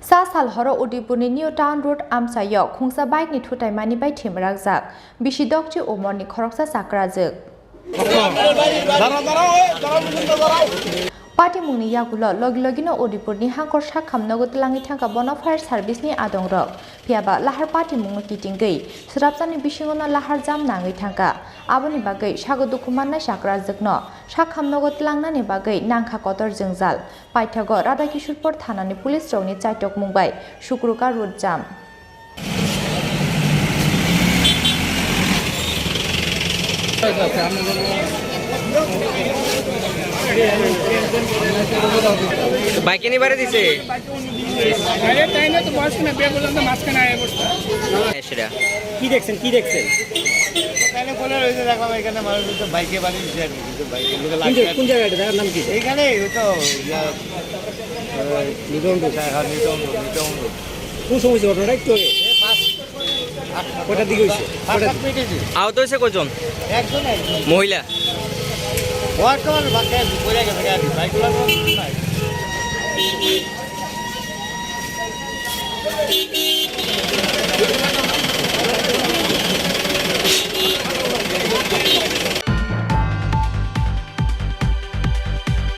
सा साल हर उदयपुरनि new town road आमचायो Khansa बाइकनि थुताइमानि बाय थौइमwrajak बिसिदकची उमरनि खरकसा चाक्राजोक पार्टी मुंनि यागुलो लगिनो उदयपुरनि हांखर सा खामनगो तलांनि थांखा बना फायार सार्भिसनि आदंरक फियाबा लाहार पार्टी मुंनो किटिंगै स्राबजानि बिसिङनो लाहार जाम नाङै थांखा आबोनि बागै सागो दुखुमाननाय चाक्राजोकनो सा खामनगो तलांनानि बागै नांखा कतर जोंजाल पाइथागो राधा किशोरपुर थानानि पुलिस चौकनि चाइटक मुंबाय शुक्रुका road jam Bikeni bare dise আরে তাই না তো বাস না বে পর্যন্ত মাঝখানে আয় বসতা সেটা কি দেখছেন তাহলে বলে রয়েছে দেখলাম এখানে মানুষ তো বাইকে বাড়ি দিছে আর কি বাইকে লোকে কোন লাগে কোন জায়গাটা জায়গার নাম কি এইখানে ওই তো নিদন্ড কোন সময় ঘটনাটা একটু আগে কটার দিকে হয়েছে আহত হয়েছে কজন একজন মহিলা ওয়ার্ড করার বাকি পড়ে গেছে বাইকগুলো